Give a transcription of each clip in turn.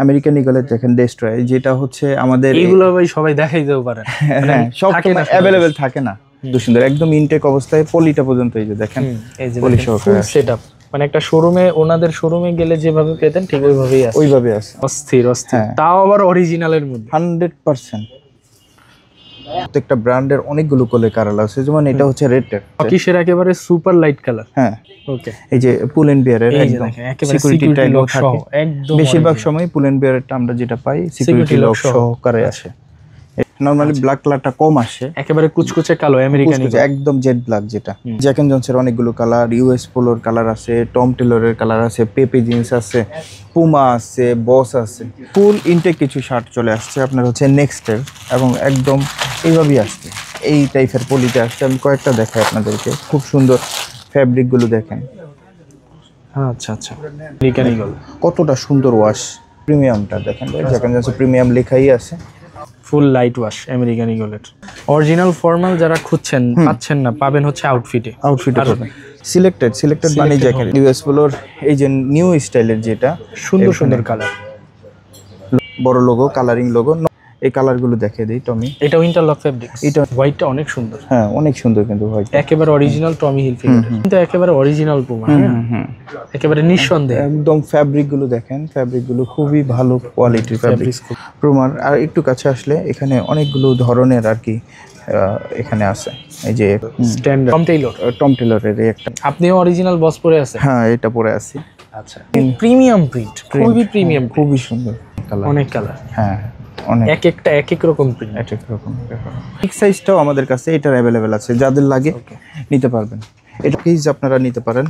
American ইগলের দেখেন destroy, যেটা হচ্ছে আমাদের এইগুলো ভাই সবাই দেখাই দিতে পারে। হ্যাঁ, সব সময় অ্যাভেলেবেল থাকে না। খুব সুন্দর একদম ইনটেক অবস্থায় পলিটা পর্যন্ত এই যে দেখেন পলি সহকারে সেটআপ, মানে একটা শোরুমে ওনাদের শোরুমে গেলে যেভাবে পেতেন ঠিক ওইভাবেই আছে। ওইভাবে আছে, অস্থির অস্থির, তাও আবার অরিজিনালের মধ্যে 100%। প্রত্যেকটা ব্র্যান্ডের অনেকগুলো কালার আছে, যেমন এটা হচ্ছে রেড টেপ কিসের একেবারে সুপার লাইট কালার। হ্যাঁ ওকে, এই যে পুল এন্ড বিয়ারের একদম সিকিউরিটি ট্যাগ সহ, একদম বেশিরভাগ সময় পুল এন্ড বিয়ারেরটা আমরা যেটা পাই সিকিউরিটি লক সহকারে আসে। নরমালি ব্ল্যাক কালারটা কম আসে, একেবারে কুচকুচে কালো আমেরিকান একদম জেড ব্ল্যাক, যেটা জ্যাক এন্ড জনসের অনেকগুলো কালার, ইউএস পোলোর কালার আছে, টম টেলরের কালার আছে, পেপে জিন্স আছে, পুমা আছে, বস আছে। ফুল ইনটেক কিছু শার্ট চলে আসছে আপনার হচ্ছে নেক্সটের, এবং একদম এইভাবেই আসছে, এই টাইপের পলিতে আসছে। আমি কয়েকটা দেখাই আপনাদেরকে, খুব সুন্দর ফ্যাব্রিকগুলো দেখেন। আচ্ছা আচ্ছা, আমেরিকান ইগল কতটা সুন্দর ওয়াশ, প্রিমিয়ামটা দেখেন, জ্যাক এন্ড জনসের প্রিমিয়াম লেখাই আছে। ফুল লাইট ওয়াশ আমেরিকান ইগলের। অরিজিনাল ফর্মাল যারা খুঁজছেন পাচ্ছেন না, পাবেন হচ্ছে আউটফিটে পাবেন। সিলেক্টেড মানে জ্যাকেট ইউএস পোলোর এই যে নিউ স্টাইলের, যেটা সুন্দর সুন্দর কালার, বড় লোগো, কালারিং লোগো, এই কালারগুলো দেখিয়ে দিই। টমি, এটা ইন্টারলক ফেব্রিক, এটা হোয়াইটটা অনেক সুন্দর। হ্যাঁ অনেক সুন্দর, কিন্তু হোয়াইট একেবারে অরিজিনাল টমি হিলফিগার, কিন্তু একেবারে অরিজিনাল পুমা। একেবারে নিঃসন্দেহে একদম ফ্যাব্রিকগুলো দেখেন, ফ্যাব্রিকগুলো খুবই ভালো কোয়ালিটির ফ্যাব্রিক পুমার। আর একটু কাছে আসলে এখানে অনেকগুলো ধরনের আর কি এখানে আছে, এই যে স্ট্যান্ডার্ড টম টেলরের একটা। আপনিও অরিজিনাল বস পরে আছেন? হ্যাঁ, এটা পরে আছি। আচ্ছা, প্রিমিয়াম প্রিন্ট, খুবই প্রিমিয়াম, খুবই সুন্দর কালার, অনেক কালার। হ্যাঁ অনেক, এক একটা এক এক রকম প্রিন্ট, এক এক রকম। বিগ সাইজটাও আমাদের কাছে এটার অ্যাভেলেবেল আছে, যাদের লাগে নিতে পারবেন। এটা পিস আপনারা নিতে পারেন।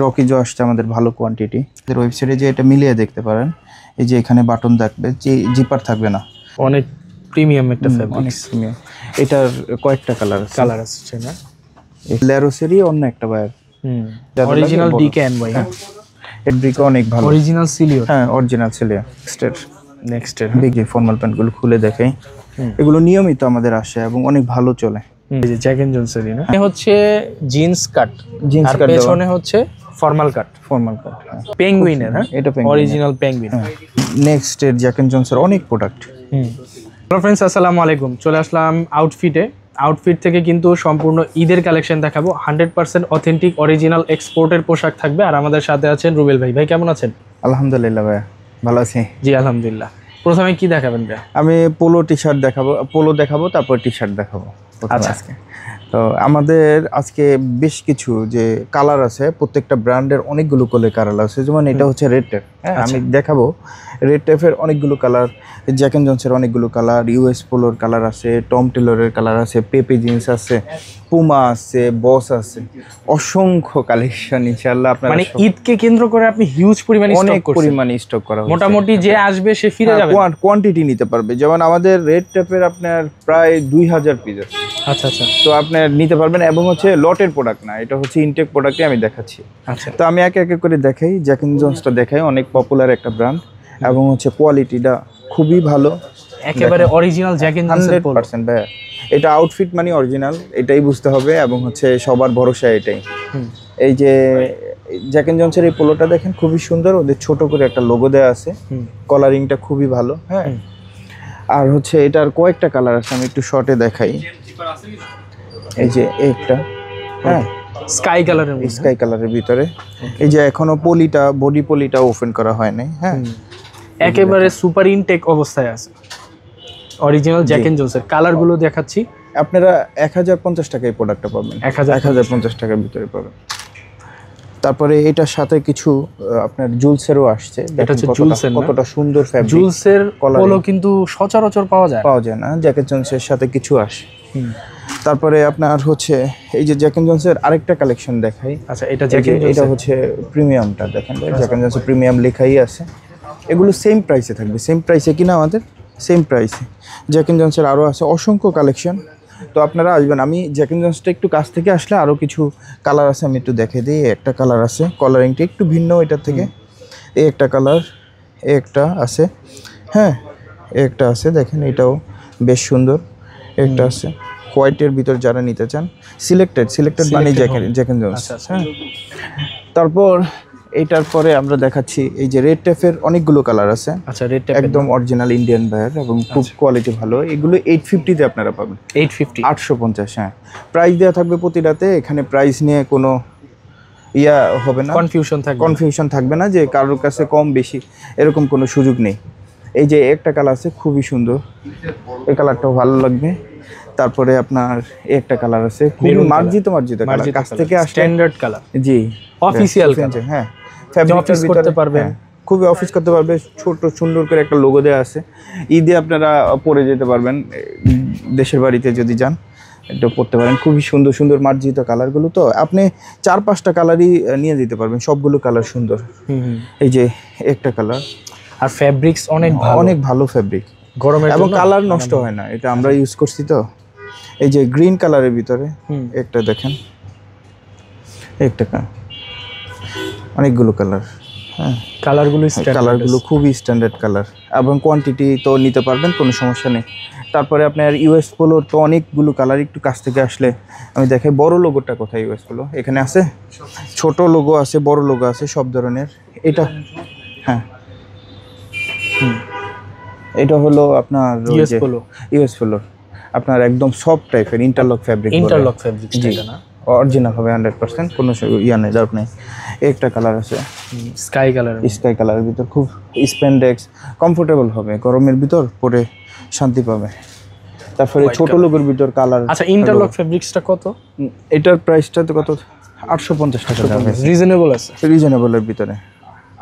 রকিজও আসছে আমাদের ভালো কোয়ান্টিটি। এর ওয়েবসাইটে যে এটা মিলিয়ে দেখতে পারেন, এই যে এখানে বাটন থাকবে, যে জিপার থাকবে না, অনেক প্রিমিয়াম একটা ফ্যাব্রিক, অনেক প্রিমিয়াম। এটার কয়েকটা কালার আছে না? ল্যারোসেরই অন্য একটা বায়ার, অরিজিনাল ডিক্যান ভাই। ফেব্রিক অনেক ভালো, অরিজিনাল সিলিও। হ্যাঁ অরিজিনাল সিলিও। নেক্সটের দেখি ফর্মাল প্যান্টগুলো খুলে দেখাই, এগুলো নিয়মিত আমাদের আসে এবং অনেক ভালো চলে। এই যে জ্যাক এন্ড জনসের না, এটা হচ্ছে জিন্স কাট, আর পেছনে হচ্ছে ফর্মাল কাট, পেঙ্গুইনের। হ্যাঁ, এটা অরিজিনাল পেঙ্গুইন। নেক্সটের জ্যাক এন্ড জনসের অনেক প্রোডাক্ট। হ্যালো ফ্রেন্ডস, আসসালামু আলাইকুম। চলে আসলাম আউটফিট থেকে, কিন্তু সম্পূর্ণ ঈদের কালেকশন দেখাবো। 100% অথেন্টিক অরিজিনাল এক্সপোর্টের পোশাক থাকবে। আর আমাদের সাথে আছেন রুবেল ভাই। ভাই কেমন আছেন? আলহামদুলিল্লাহ ভাই, ভালো আছি। জি আলহামদুলিল্লাহ। প্রথমে কি দেখাবেন ভাই? আমি পোলো টি শার্ট দেখাবো, তারপর টি শার্ট দেখাবো আজকে। তো আমাদের আজকে বেশ কিছু যে কালার আছে, প্রত্যেকটা ব্র্যান্ডের অনেকগুলো কালার আছে। যেমন এটা হচ্ছে রেড টেপ, হ্যাঁ আমি দেখাবো রেড টেপের অনেকগুলো কালার, জ্যাক এন্ড জনসের অনেকগুলো কালার, ইউএস পোলোর কালার আছে, টম টেলরের কালার আছে, পেপে জিন্স আছে, পুমা আছে, বস আছে, অসংখ্য কালেকশন। ইনশাআল্লাহ আপনারা মানে ঈদকে কেন্দ্র করে আপনি হিউজ পরিমাণে স্টক করা, মোটামুটি যে আসবে সে ফিরে যাবে, কোয়ান্টিটি নিতে পারবে। যেমন আমাদের রেড টেপের আপনার প্রায় 2000 পিস আছে। আচ্ছা আচ্ছা, তো আপনি নিতে পারবেন, এবং হচ্ছে লটের প্রোডাক্ট না, এটা হচ্ছে ইনটেক প্রোডাক্টই আমি দেখাচ্ছি। আচ্ছা, তো আমি এক করে দেখাই। জ্যাক এন্ড জনসটা দেখাই, অনেক পপুলার একটা ব্র্যান্ড, এবং হচ্ছে কোয়ালিটিটা খুবই ভালো, একেবারে অরিজিনাল জ্যাক এন্ড জনসের 100% ভাই। এটা আউটফিট মানে অরিজিনাল, এটাই বুঝতে হবে, এবং হচ্ছে সবার ভরসা এটাই। এই যে জ্যাক এন্ড জনসের এই পোলোটা দেখেন, খুবই সুন্দর, ওদের ছোট করে একটা লোগো দেওয়া আছে, কলারিংটা খুবই ভালো। হ্যাঁ, আর হচ্ছে এটার কয়েকটা কালার আছে, আমি একটু শর্টে দেখাই। এই যে একটা, হ্যাঁ স্কাই কালারের ভিতরে, এই যে এখনো বডি পলিটা ওপেন করা হয় নাই। হ্যাঁ, একেবারে সুপার ইনটেক অবস্থায় আছে অরিজিনাল জ্যাক এন্ড জনসের। কালারগুলো দেখাচ্ছি, আপনারা 1050 টাকায় প্রোডাক্টটা পাবেন, 1050 টাকার ভিতরে পাবেন। তারপরে এটার সাথে কিছু আপনার জুলসেরও আসছে, কতটা সুন্দর ফ্যাব্রিক। জুলসের পোলো কিন্তু সচরাচর পাওয়া যায় না, জ্যাক এন্ড জনসের সাথে কিছু আসে। তারপরে আপনার হচ্ছে এই যে জ্যাক এন্ড জনসের আরেকটা কালেকশন দেখাই। আচ্ছা, এটা হচ্ছে প্রিমিয়ামটা দেখেন, জ্যাক এন্ড জনসের প্রিমিয়াম লেখাই আছে। এগুলো সেম প্রাইসে থাকবে, সেম প্রাইসে কিনা আমাদের সেম প্রাইসে। জ্যাক এন্ড জনসের আরও আছে অসংখ্য কালেকশন, তো আপনারা আসবেন। আমি জ্যাক এন্ড জনসটা একটু কাছ থেকে আসলে আরও কিছু কালার আছে, আমি একটু দেখে দিই। একটা কালার আছে, কলারিংটা একটু ভিন্ন এটার থেকে। এই একটা কালার, একটা আছে, হ্যাঁ একটা আছে দেখেন, এটাও বেশ সুন্দর। একটা আছে হোয়াইটের ভিতর, যারা নিতে চান সিলেক্টেড মানে জ্যাক এন্ড জনস। হ্যাঁ, তারপর এইটার পরে আমরা দেখাচ্ছি এই যে রেড টেপের অনেকগুলো কালার আছে, আচ্ছা রেড টেপ একদম অরিজিনাল ইন্ডিয়ান বায়ার এবং খুব কোয়ালিটি ভালো। এগুলো 850-তে আপনারা পাবেন। 850 850, হ্যাঁ। প্রাইস দেওয়া থাকবে প্রতিটাতে, এখানে প্রাইস নিয়ে কোনো ইয়া হবে না, কনফিউশন থাকবে না যে কারোর কাছে কম বেশি এরকম কোনো সুযোগ নেই। এই যে একটা কালার আছে খুবই সুন্দর, এই কালারটাও ভালো লাগবে। তারপরে আপনার একটা কালার আছে খুবই মার্জিত কালার, কাছ থেকে স্ট্যান্ডার্ড কালার, জি অফিশিয়াল কালার, হ্যাঁ। ফ্যাব্রিকটার ভিতরে করতে পারবেন, খুবই অফিস করতে পারবে। ছোট সুন্দর করে একটা লোগো দেওয়া আছে, ঈদে আপনারা পরে যেতে পারবেন, দেশের বাড়িতে যদি যান এটা পরতে পারেন। খুবই সুন্দর সুন্দর মার্জিত কালারগুলো, তো আপনি 4-5টা কালারই নিয়ে যেতে পারবেন, সবগুলো কালার সুন্দর। এই যে একটা কালার, আর ফ্যাব্রিক্স অনেক ভালো ফ্যাব্রিক, গরমের এবং কালার নষ্ট হয় না, এটা আমরা ইউজ করছি। তো এই যে গ্রিন কালারের ভিতরে একটা দেখেন, একটা অনেকগুলো কালার, হ্যাঁ। কালারগুলো খুবই স্ট্যান্ডার্ড কালার, এবং কোয়ান্টিটি তো নিতে পারবেন, কোনো সমস্যা নেই। তারপরে আপনার ইউএস পোলোর তো অনেকগুলো কালার, একটু কাছ থেকে আসলে আমি দেখাই। বড় লোগোটা কোথায়? ইউএস পোলো এখানে আছে, ছোট লোগো আছে, বড় লোগো আছে, সব ধরনের। এটা হ্যাঁ, এটা হলো আপনার ইউএস পোলো, আপনার একদম সফট টাইপের ইন্টারলক ফ্যাব্রিক, না অরিজিনাল হবে 100%, কোনো ইয়া নেই, ডাউট নেই। একটা কালার আছে স্কাই কালারের ভিতর, খুব স্প্যান্ডেক্স, কমফোর্টেবল হবে, গরমের ভিতর পরে শান্তি পাবে। তারপরে ছোট লোগোর ভিতর কালার। আচ্ছা ইন্টারলক ফ্যাব্রিক্সটা কত? এটার প্রাইসটা তো কত? 850 টাকা, রিজনেবল আছে, রিজনেবলের ভিতরে।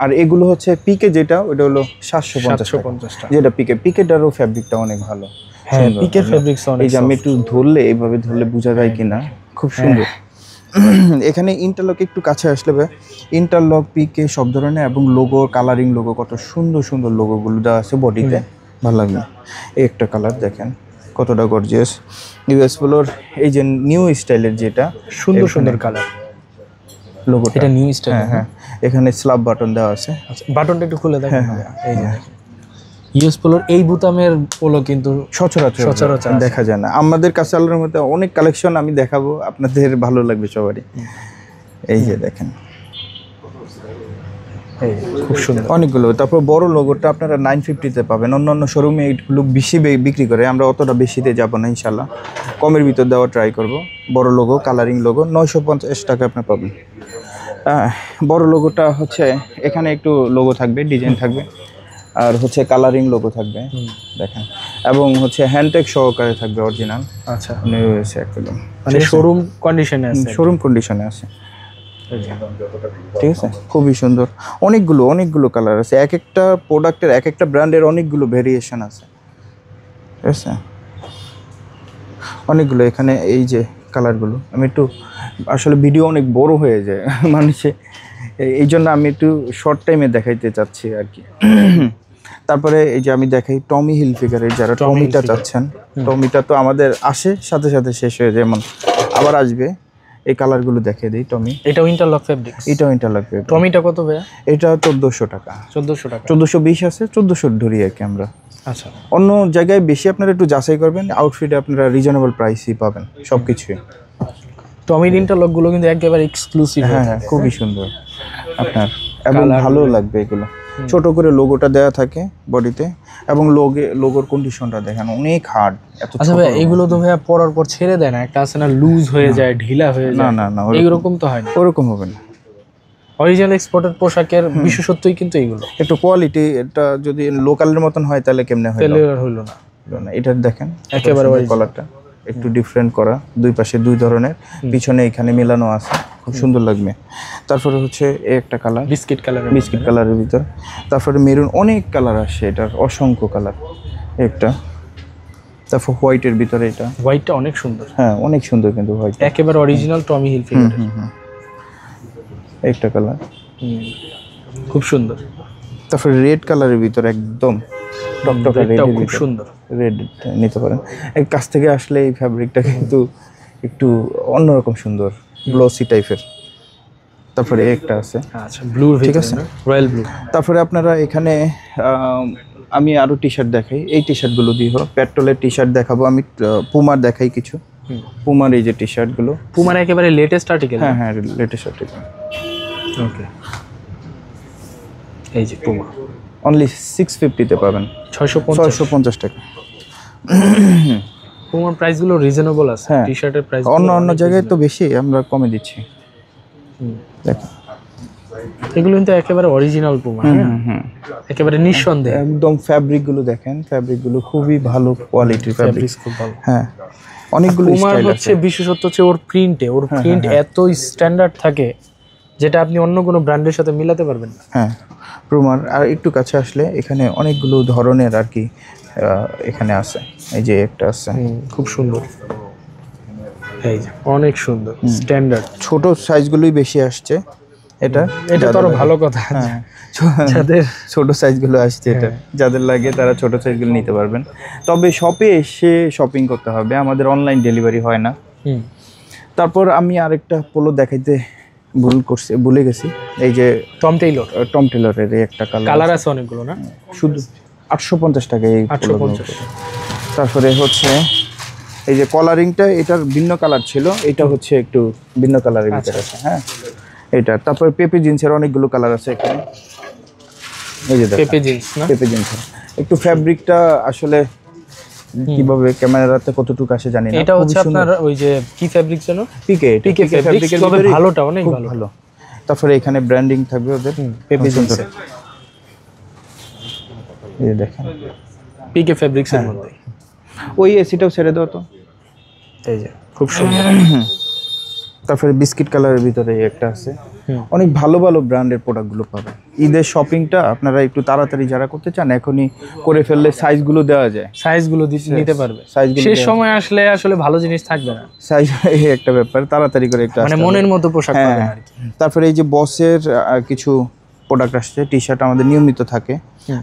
আর এগুলো হচ্ছে পিকে, যেটা ওটা হলো 750 টাকা, যেটা পিকেটারও ফ্যাব্রিকটা অনেক ভালো। হ্যাঁ, পিকের ফ্যাব্রিক্স অনেক, এই যে আমি একটু ধরলে, এইভাবে ধরলে বোঝা যায় কিনা, খুব সুন্দর। এখানে ইন্টারলক একটু কাছে আসলে ইন্টারলক, পিকে সব ধরনের, এবং লোগো, কালারিং লোগো, কত সুন্দর সুন্দর লোগোগুলো দেওয়া আছে বডিতে, ভালো লাগবে। এই একটা কালার দেখেন কতটা গর্জিয়াস, ইউএস পোলোর এই যে নিউ স্টাইলের, যেটা সুন্দর সুন্দর কালার লোগোটা, এটা নিউ স্টাইল। হ্যাঁ, এখানে স্ল্যাব বাটন দেওয়া আছে। আচ্ছা, বাটনটা একটু খুলে দেখেন। এই যে ইউএস পোলোর এই বুতামের পোলো কিন্তু সচরাচর দেখা যায় না আমাদের কাছে। আল্লাহর মধ্যে অনেক কালেকশন আমি দেখাবো, আপনাদের ভালো লাগবে সবারই। এই যে দেখেন, খুব সুন্দর অনেকগুলো। তারপর বড় লোগোটা আপনারা 950-তে পাবেন, অন্যান্য শোরুমে এইগুলো বেশি বিক্রি করে, আমরা অতটা বেশিতে যাবো না ইনশাল্লাহ, কমের ভিতর দেওয়া ট্রাই করব। বড় লোগো, কালারিং লোগো 950 টাকা আপনার পাবেন। বড় লোগোটা হচ্ছে এখানে একটু লোগো থাকবে, ডিজাইন থাকবে, আর হচ্ছে কালারিং লোগো থাকবে দেখেন, এবং হচ্ছে হ্যান্ডটেক সহকারে থাকবে, অরিজিনাল। আচ্ছা, একদম মানে শোরুম কন্ডিশনে আছে, শোরুম কন্ডিশনে আছে, ঠিক আছে। খুবই সুন্দর, অনেকগুলো কালার আছে, এক একটা প্রোডাক্টের, এক একটা ব্র্যান্ডের অনেকগুলো ভেরিয়েশন আছে, ঠিক আছে, অনেকগুলো। এখানে এই যে কালারগুলো, আমি একটু আসলে ভিডিও অনেক বড় হয়ে যায় মানুষে, এই জন্য আমি একটু শর্ট টাইমে দেখাইতে চাচ্ছি আর কি। তারপরে এই যে আমি দেখাই টমি হিলফিগারের, যারা টমিটা চাচ্ছেন, টমিটা তো আমাদের আসে সাথে সাথে শেষ হয়ে, যেমন আবার আসবে। এই কালারগুলো দেখিয়ে দিই। টমি, এটাও ইন্টারলক ফ্যাব্রিক্স, এটাও ইন্টারলক ফ্যাব্রিক। টমিটা কত ভাইয়া? এটা 1400 টাকা, 1420 আছে, 1400 ধরি আর কি আমরা। আচ্ছা, অন্য জায়গায় বেশি, আপনারা একটু যাচাই করবেন, আউটফিটে আপনারা রিজনেবল প্রাইসই পাবেন সব কিছুই। টমির ইন্টারলকগুলো কিন্তু একেবারে এক্সক্লুসিভ, হ্যাঁ, খুবই সুন্দর আপনার, এবং ভালো লাগবে এগুলো। ছোট করে লোগোটা দেওয়া থাকে বডিতে, এবং লোগোর কন্ডিশনটা দেখেন অনেক হার্ড। আচ্ছা ভাই, এগুলো তো ভাইয়া পরার পর ছেড়ে দেয় না, একটা আছে না লুজ হয়ে যায়, ঢিলা হয়ে যায়? না, এইরকম তো হয় না, ওরকম হবে না। অরিজিনাল এক্সপোর্টের পোশাকের বিশেষত্বই কিন্তু এগুলো, একটু কোয়ালিটি, এটা যদি লোকালের মতন হয় তাহলে কেমনে হয়, হইলো না। এটা দেখেন একেবারে কালারটা একটু ডিফারেন্ট করা, দুই পাশে দুই ধরনের, পিছনে এখানে মেলানো আছে, খুব সুন্দর লাগবে। তারপরে হচ্ছে একটা কালার বিস্কিট কালারের ভিতর, তারপরে মেরুন, অনেক কালার আসে, এটার অসংখ্য কালার একটা। তারপর হোয়াইটের ভিতরে, এটা হোয়াইটটা অনেক সুন্দর, হ্যাঁ অনেক সুন্দর, কিন্তু হোয়াইট একেবারে অরিজিনাল টমি হিলফিগার। একটা কালার খুব সুন্দর। তারপরে রেড কালারের ভিতর, একদম টকটকে রেড, খুব সুন্দর, রেড নিতে পারেন। এই কাছ থেকে আসলে এই ফ্যাব্রিকটা কিন্তু একটু অন্যরকম সুন্দর, গ্লসি টাইপের। তারপরে একটা আছে, আচ্ছা ব্লু, ঠিক আছে, রয়্যাল ব্লু। তারপরে আপনারা এখানে আমি আরো টি শার্ট দেখাই, এই টি শার্টগুলো দিয়ে পেট্রোলের টি শার্ট দেখাবো আমি, পুমার দেখাই কিছু, পুমার এই যে টি শার্টগুলো, পুমার একেবারে লেটেস্ট আর্টিকেল। হ্যাঁ, লেটেস্ট আর্টিকেল। ওকে, এই যে পুমা অনলি 650-তে পাবেন, 650 টাকা। পুমার প্রাইসগুলো রিজনেবল আছে, হ্যাঁ। টি শার্টের প্রাইস অন্য জায়গায় তো বেশি, আমরা কমে দিচ্ছি। দেখেন এগুলো কিন্তু একেবারে অরিজিনাল পুমা, হ্যাঁ একেবারে নিঃসন্দেহে। একদম ফ্যাব্রিকগুলো দেখেন, ফ্যাব্রিকগুলো খুবই ভালো কোয়ালিটির ফ্যাব্রিক, ফ্যাব্রিক্স খুব ভালো। হ্যাঁ অনেকগুলো পুমার স্টাইল হচ্ছে আছে। বিশেষত্ব হচ্ছে ওর প্রিন্টে, ওর প্রিন্ট এত স্ট্যান্ডার্ড থাকে যেটা আপনি অন্য কোনো ব্র্যান্ডের সাথে মিলাতে পারবেন না। হ্যাঁ পুমার আর একটু কাছে আসলে এখানে অনেকগুলো ধরনের আর কি এখানে আছে। এই যে একটা আছে খুব সুন্দর, এই যে অনেক সুন্দর স্ট্যান্ডার্ড। ছোট সাইজগুলোই বেশি আসছে এটা তো আরো ভালো কথা। হ্যাঁ যাদের ছোট সাইজগুলো আসছে, এটা যাদের লাগে তারা ছোট সাইজগুলো নিতে পারবেন। তবে শপে এসে শপিং করতে হবে, আমাদের অনলাইন ডেলিভারি হয় না। তারপর আমি আরেকটা পোলো দেখাইতে ভুলে গেছি। এই যে টম টেলরের এই একটা কালার আছে অনেকগুলো না, শুধু 850 টাকা এই 850। তারপরে হচ্ছে এই যে কলারিংটা, এটার ভিন্ন কালার ছিল, এটা হচ্ছে একটু ভিন্ন কালারের ভিতরে আছে। হ্যাঁ এটা। তারপর পেপে জিন্সের অনেকগুলো কালার আছে এখানে। এই যে পেপে জিন্স না, পেপে জিন্সের একটু ফ্যাব্রিকটা আসলে কিভাবে ক্যামেরাতে কতটুকু আসে জানি না। এটা হচ্ছে আপনার ওই যে কি ফ্যাব্রিক যেন, পিকে ফ্যাব্রিকের তবে ভালোটা অনেক ভালো। তারপরে এখানে ব্র্যান্ডিং থাকবে ওদের পেপে জিন্সের, এই দেখেন পিকে ফ্যাব্রিক্সের মধ্যে। ওই এসিটাও ছেড়ে দাও তো, এই যে খুব সুন্দর। তারপরে বিস্কিট কালারের ভিতরে একটা আছে। অনেক ভালো ভালো ব্র্যান্ডের প্রোডাক্টগুলো পাবেন। ঈদের শপিংটা আপনারা একটু তাড়াতাড়ি যারা করতে চান এখনই করে ফেললে সাইজগুলো দেওয়া যায়, সাইজগুলো নিতে পারবে। সাইজগুলো শেষ সময় আসলে ভালো জিনিস থাকবে না, সাইজ এই একটা ব্যাপার, তাড়াতাড়ি করে একটা মানে মনের মতো পোশাক পাবেন আর কি। তারপরে এই যে বসের কিছু প্রোডাক্ট আসছে, টি শার্ট আমাদের নিয়মিত থাকে,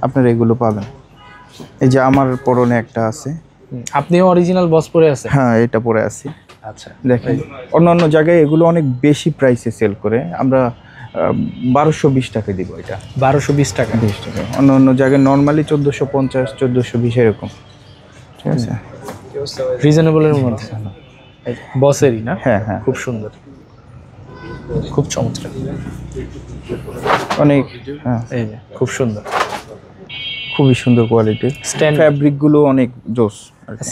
আপনারা এগুলো পাবেন। এই যে আমার পরনে একটা আছে। আপনিও অরিজিনাল বস পরে আছেন? হ্যাঁ এটা পরে আছি। আচ্ছা দেখেন অন্য জায়গায় এগুলো অনেক বেশি প্রাইসে সেল করে, আমরা 1220 টাকা দিব। এটা 1220 টাকা। 20 টাকা। অন্য জায়গায় নর্মালি 1450 1420 এরকম, ঠিক আছে। রিজনেবলের মধ্যে বসেরই না? হ্যাঁ হ্যাঁ খুব সুন্দর, খুব চমৎকার, অনেক। হ্যাঁ এই যে খুব সুন্দর, খুবই সুন্দর কোয়ালিটির ফ্যাব্রিকগুলো, অনেক জোস।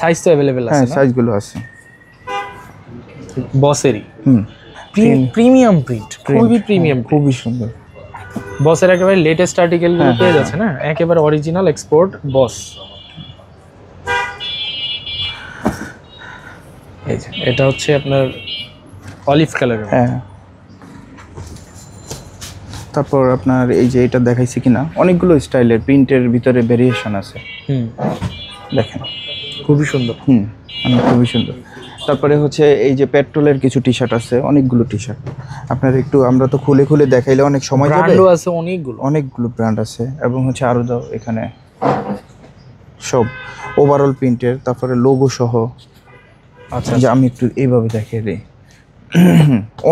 সাইজ তো অ্যাভেলেবেল আছে? হ্যাঁ সাইজগুলো আছে বসেরই। প্রিমিয়াম প্রিন্ট, খুবই প্রিমিয়াম, খুবই সুন্দর। বসের একেবারে লেটেস্ট আর্টিকেলগুলো পেয়ে যাচ্ছে না, একেবারে অরিজিনাল এক্সপোর্ট বস। এই যে এটা হচ্ছে আপনার অলিভ কালার। হ্যাঁ তারপর আপনার এই যে এটা দেখাইছি কিনা, অনেকগুলো স্টাইলের প্রিন্টের ভিতরে ভেরিয়েশন আছে। দেখেন খুবই সুন্দর। খুবই সুন্দর। তারপরে হচ্ছে এই যে পেট্রোলের কিছু টি শার্ট আছে, অনেকগুলো টি শার্ট আপনার একটু, আমরা তো খুলে খুলে দেখাইলে অনেক সময় যাবে। ব্র্যান্ডও আছে অনেকগুলো ব্র্যান্ড আছে, এবং হচ্ছে আরো দাও এখানে সব ওভারঅল প্রিন্টের, তারপরে লোগো সহ। আচ্ছা যে আমি একটু এইভাবে দেখিয়ে দিই,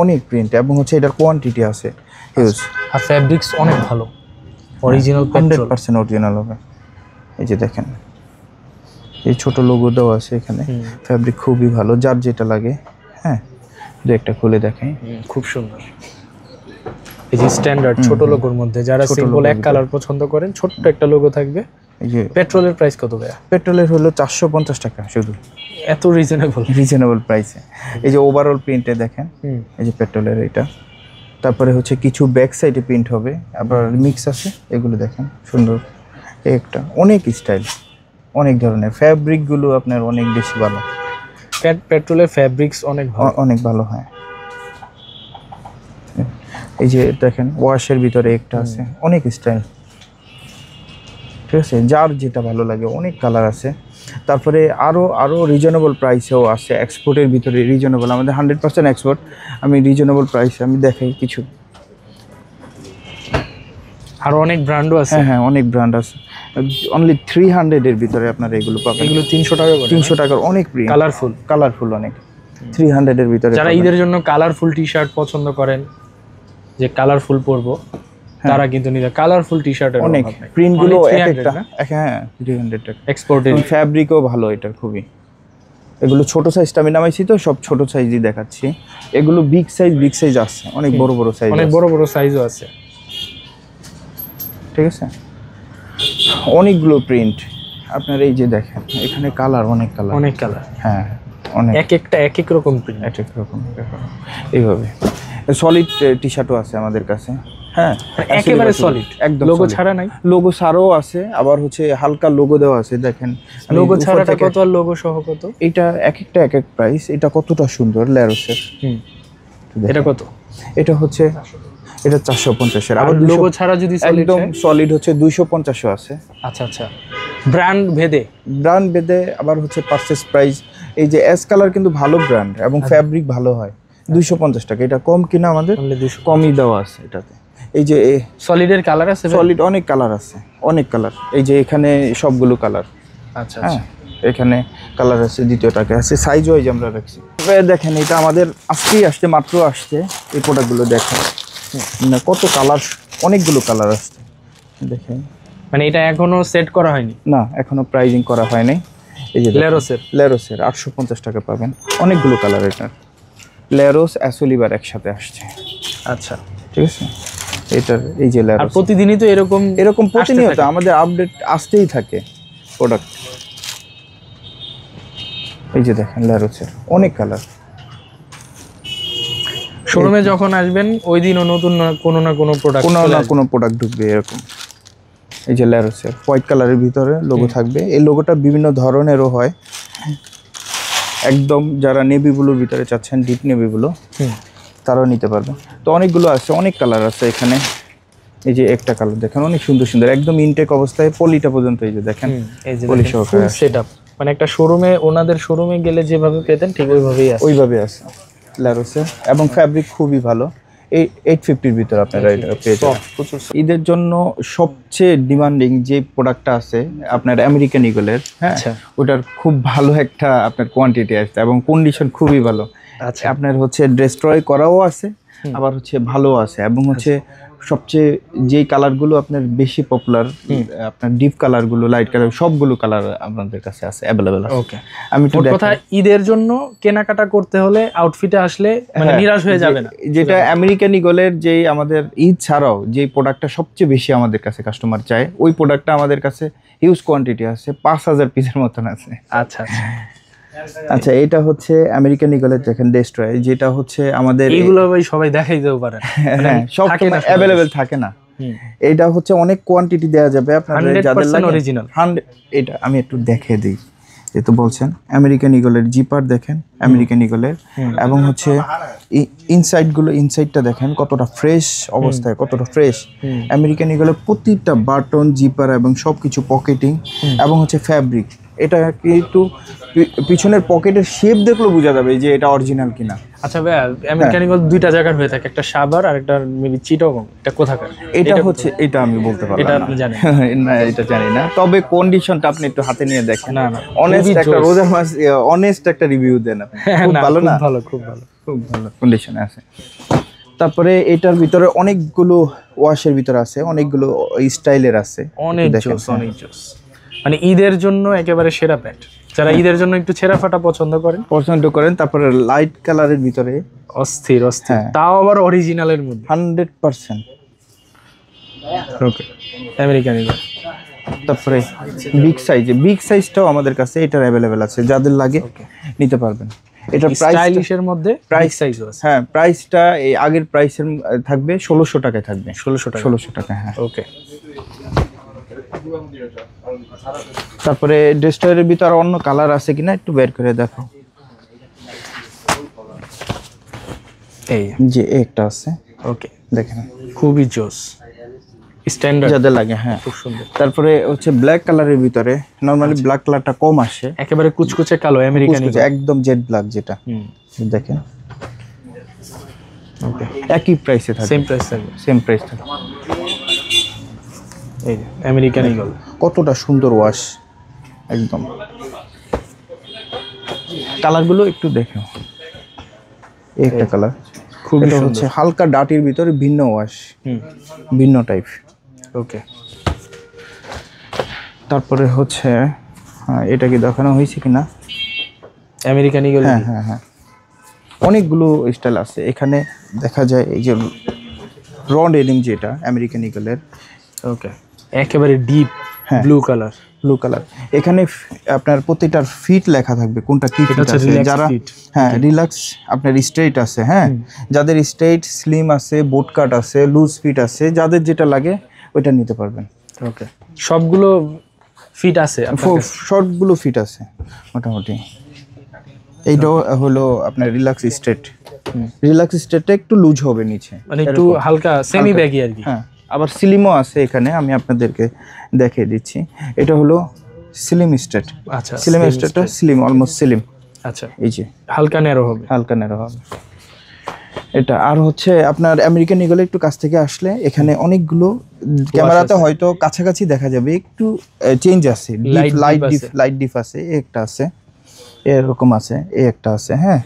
অনেক প্রিন্ট, এবং হচ্ছে এটার কোয়ান্টিটি আছে হিউজ, আর ফ্যাব্রিক্স অনেক ভালো, অরিজিনাল 100% অরিজিনাল হবে। এই যে দেখেন এই ছোট লোগো দেওয়া আছে এখানে, ফ্যাব্রিক খুবই ভালো, যার যেটা লাগে। হ্যাঁ দু একটা খুলে দেখাই, খুব সুন্দর। এই যে স্ট্যান্ডার্ড ছোট লোগোর মধ্যে, যারা সিম্পল এক কালার পছন্দ করেন, ছোট্ট একটা লোগো থাকবে। এই যে পেট্রোলের প্রাইস কত ভাইয়া? পেট্রোলের হলো 450 টাকা শুধু, এত রিজনেবল প্রাইসে। এই যে ওভারঅল প্রিন্টে দেখেন, এই যে পেট্রোলের এটা। তারপরে হচ্ছে কিছু ব্যাক সাইডে প্রিন্ট হবে, আবার মিক্স আছে, এগুলো দেখেন সুন্দর। একটা অনেক স্টাইল, অনেক ধরনের ফ্যাব্রিকগুলো আপনার অনেক বেশি ভালো। পেট্রোলের ফ্যাব্রিক্স অনেক ভালো হয়। এই যে দেখেন ওয়াশের ভিতরে একটা আছে, অনেক স্টাইল, ঠিক আছে, যার যেটা ভালো লাগে, অনেক কালার আছে। তারপরে আরও রিজনেবল প্রাইসেও আছে, এক্সপোর্টের ভিতরে রিজনেবল, আমাদের 100% এক্সপোর্ট। আমি রিজনেবল প্রাইসে আমি দেখাই কিছু, আরও অনেক ব্র্যান্ডও আছে। হ্যাঁ অনেক ব্র্যান্ড আছে, অনলি 300 এর ভিতরে আপনারা এগুলো পাবেন। এগুলো 300 টাকা করে, 300 টাকার অনেক প্রিন্ট, কালারফুল অনেক, 300 এর ভিতরে। যারা ঈদের জন্য কালারফুল টি শার্ট পছন্দ করেন, যে কালারফুল পরবো, তারা কিন্তু নিতে কালারফুল টি শার্টের অনেক প্রিন্টগুলো একটা। হ্যাঁ 300 টাকা এক্সপোর্টেড, ফ্যাব্রিকও ভালো এটার খুবই। এগুলো ছোট সাইজটা আমি নামাইছি তো, সব ছোট সাইজই দেখাচ্ছি। এগুলো বিগ সাইজ আছে, অনেক বড় সাইজ, অনেক বড় সাইজও আছে, ঠিক আছে, অনেকগুলো প্রিন্ট আপনার এই যে দেখেন এখানে কালার, অনেক কালার, অনেক কালার, হ্যাঁ অনেক, এক একটা এক এক রকম প্রিন্ট, এক এক রকম এইভাবে। সলিড টি শার্টও আছে আমাদের কাছে, হ্যাঁ একেবারে সলিড, একদম লোগো ছাড়া নাই, লোগো ছাড়াও আছে, আবার হচ্ছে হালকা লোগো দেওয়া আছে। দেখেন লোগো ছাড়াটা কত আর লোগো সহ কত? এটা এক একটা এক এক প্রাইস। এটা কতটা সুন্দর ল্যারোসের, এটা কত? এটা হচ্ছে এটা 450 এর। আর লোগো ছাড়া যদি একদম সলিড হচ্ছে 250 আছে। আচ্ছা আচ্ছা, ব্র্যান্ড ভেদে, ব্র্যান্ড ভেদে আবার হচ্ছে পারচেজ প্রাইস। এই যে এস কালার কিন্তু ভালো ব্র্যান্ড এবং ফ্যাব্রিক ভালো হয়, 250 টাকা। এটা কম কিনা আমাদের, কমই দেওয়া আছে এটাতে। এই যে সলিডের কালার আছে, সলিড অনেক কালার আছে, অনেক কালার। এই যে এখানে সবগুলো কালার, আচ্ছা হ্যাঁ এখানে কালার আছে, দ্বিতীয় টাকা আছে, সাইজ ওয়াইজ আমরা রাখছি। দেখেন এটা আমাদের আজকেই আসছে, মাত্র আসছে এই প্রোডাক্টগুলো। দেখেন না কত কালার, অনেকগুলো কালার আসছে দেখেন। মানে এটা এখনো সেট করা হয়নি? না, এখনো প্রাইজিং করা হয় নাই। এই যে লেরোসের 850 টাকা পাবেন, অনেকগুলো কালার। এটার লেরোস অ্যাসোলিবার একসাথে আসছে। আচ্ছা ঠিক আছে, এটার এই যে লেরোস প্রতিদিনই তো এরকম প্রতিনিয়ত আমাদের আপডেট আসতেই থাকে প্রোডাক্ট। এই যে দেখেন লেরোসের অনেক কালার। শোরুমে যখন আসবেন ওই দিনও নতুন কোনো না কোনো প্রোডাক্ট ঢুকবে এরকম। এই যে ল্যারোসের হোয়াইট কালারের ভিতরে লোগো থাকবে। এই লোগোটা বিভিন্ন ধরনেরও হয়, একদম যারা নেভি ব্লুর ভিতরে চাচ্ছেন, ডিপ নেভি ব্লু, তারাও নিতে পারবে। তো অনেকগুলো আছে, অনেক কালার আছে এখানে। এই যে একটা কালার দেখেন অনেক সুন্দর সুন্দর, একদম ইনটেক অবস্থায়, পলিটা পর্যন্ত। এই যে দেখেন পলি সহকারে সেটআপ, মানে একটা শোরুমে, ওনাদের শোরুমে গেলে যেভাবে পেতেন ঠিক ওইভাবেই আছে ল্যারোসে। এবং ফ্যাব্রিক খুবই ভালো। এই 850-র ভিতরে আপনারা এটা পেয়ে যাবেন। ঈদের জন্য সবচেয়ে ডিমান্ডিং যে প্রোডাক্টটা আছে আপনার আমেরিকান ইগলের, হ্যাঁ ওটার খুব ভালো একটা আপনার কোয়ান্টিটি আসছে এবং কন্ডিশন খুবই ভালো। আচ্ছা, আপনার হচ্ছে ডেস্ট্রয় করাও আছে, আবার হচ্ছে ভালো আছে। এবং হচ্ছে সবচেয়ে যেই কালারগুলো আপনার বেশি পপুলার, আপনার ডিপ কালারগুলো, লাইট কালার, সবগুলো কালার আপনাদের কাছে আছে, অ্যাভেলেবেল আছে। ওকে, আমি একটু কথা ঈদের জন্য কেনাকাটা করতে হলে আউটফিটে আসলে মানে নিরাশ হয়ে যাবে না। যেটা আমেরিকান ইগলের যেই আমাদের ঈদ ছাড়াও যেই প্রোডাক্টটা সবচেয়ে বেশি আমাদের কাছে কাস্টমার চায়, ওই প্রোডাক্টটা আমাদের কাছে হিউজ কোয়ান্টিটি আছে, 5000 পিসের মতন আছে। আচ্ছা আচ্ছা, এটা হচ্ছে আমেরিকান ইগলের দেখেন ডেস্ট্রয়, যেটা হচ্ছে আমাদের এইগুলো ভাই সবাই দেখাই দিতে পারে, হ্যাঁ সব অ্যাভেলেবেল থাকে না। এটা হচ্ছে অনেক কোয়ান্টিটি দেওয়া যাবে আপনাদের যাদের লাগে অরিজিনাল 100। এটা আমি একটু দেখিয়ে দিই। এই তো বলছেন আমেরিকান ইগলের জিপার দেখেন, আমেরিকান ইগলের, এবং হচ্ছে ইনসাইডটা দেখেন কতটা ফ্রেশ অবস্থায়, কতটা ফ্রেশ। আমেরিকান ইগলের প্রতিটা বাটন, জিপার এবং সবকিছু পকেটিং, এবং হচ্ছে ফ্যাব্রিক। এটা কিন্তু পিছনের পকেটের শেপ দেখলে বোঝা যাবে যে এটা অরিজিনাল কিনা। আচ্ছা ভাই, আমেরিকান ইগল দুইটা জায়গার হয়ে থাকে, একটা সাভার আর একটা মেবি চিটাগং। এটা কোথাকার? এটা হচ্ছে, এটা আমি বলতে পারলাম না, এটা আপনি জানেন না, এটা জানি না। তবে কন্ডিশনটা আপনি একটু হাতে নিয়ে দেখেন। না, অনেস্ট একটা রোজার মাস, অনেস্ট একটা রিভিউ দেন আপনি। খুব ভালো না? খুব ভালো কন্ডিশনে আছে। তারপরে এটার ভিতরে অনেকগুলো ওয়াশের ভিতরে আছে, অনেকগুলো স্টাইলের আছে, অনেক জোস। মানে ঈদের জন্য একেবারে সেরা প্যান্ট, যারা ঈদের জন্য একটু ছেঁড়া ফাটা পছন্দ করেন। তারপরে লাইট কালারের ভিতরে অস্থির, তাও আবার অরিজিনালের মধ্যে 100%। ওকে, আমেরিকান ইগল। তারপরে বিগ সাইজটাও আমাদের কাছে এটার অ্যাভেলেবেল আছে, যাদের লাগে নিতে পারবেন। এটার প্রাইস স্টাইলিশের মধ্যে প্রাইস সাইজও আছে। হ্যাঁ, প্রাইসটা এই আগের প্রাইসের থাকবে 1600 টাকায় থাকবে। 1600 টাকা, হ্যাঁ। ওকে, তারপরে ডেস্ট্রয়ের ভিতর অন্য কালার আছে কিনা একটু বের করে দেখো। এই যে একটা আছে, ওকে দেখেন খুবই জোস, স্ট্যান্ডার্ড যাদের লাগে, হ্যাঁ খুব সুন্দর। তারপরে হচ্ছে ব্ল্যাক কালারের ভিতরে, নরমালি ব্ল্যাক কালারটা কম আসে, একেবারে কুচকুচে কালো আমেরিকান ইগল, একদম জেড ব্ল্যাক যেটা। দেখেন ওকে, একই প্রাইসে থাকে, সেম প্রাইস থাকে। এই আমেরিকান ইগল কতটা সুন্দর ওয়াশ, একদম। কালারগুলো একটু দেখো, একটা কালার খুব হচ্ছে হালকা ডাটির ভিতরে ভিন্ন ওয়াশ, ভিন্ন টাইপ। ওকে, তারপরে হচ্ছে এটা কি দেখানো হয়েছে কিনা, আমেরিকান ইগল। হ্যাঁ অনেকগুলো স্টাইল আছে এখানে দেখা যায়। এই যে র ডেনিম যেটা আমেরিকান ইগলের, ওকে, একেবারে ডিপ হ্যাঁ। Blue colour. Blue colour. এখানে আপনার প্রতিটার ফিট লেখা থাকবে কোনটা কি ফিট আছে। যারা হ্যাঁ রিল্যাক্স আপনার স্ট্রেট আছে, হ্যাঁ যাদের স্ট্রেট স্লিম আছে, বোট কাট আছে, লুজ ফিট আছে, যাদের যেটা লাগে ওইটা নিতে পারবেন। ওকে, সবগুলো ফিট আছে? সবগুলো ফিট আছে মোটামুটি। এইটাও হলো আপনার রিল্যাক্স স্ট্রেট। রিল্যাক্স স্ট্রেটটা একটু লুজ হবে নিচে, মানে একটু হালকা সেমি ব্যাগি আর কি। হ্যাঁ, আবার স্লিমও আছে এখানে, আমি আপনাদেরকে দেখিয়ে দিচ্ছি। এটা হলো স্লিম স্ট্রেট। আচ্ছা, স্লিম স্ট্রেটটা স্লিম, অলমোস্ট স্লিম। আচ্ছা, এই যে হালকা ন্যারো হবে, হালকা ন্যারো হবে এটা। আর হচ্ছে আপনার আমেরিকান ইগলে একটু কাছ থেকে আসলে এখানে অনেকগুলো ক্যামেরাতে হয়তো কাছাকাছি দেখা যাবে, একটু চেঞ্জ আছে, লাইট ডিপ আছে, একটা আছে এরকম আছে, একটা আছে, হ্যাঁ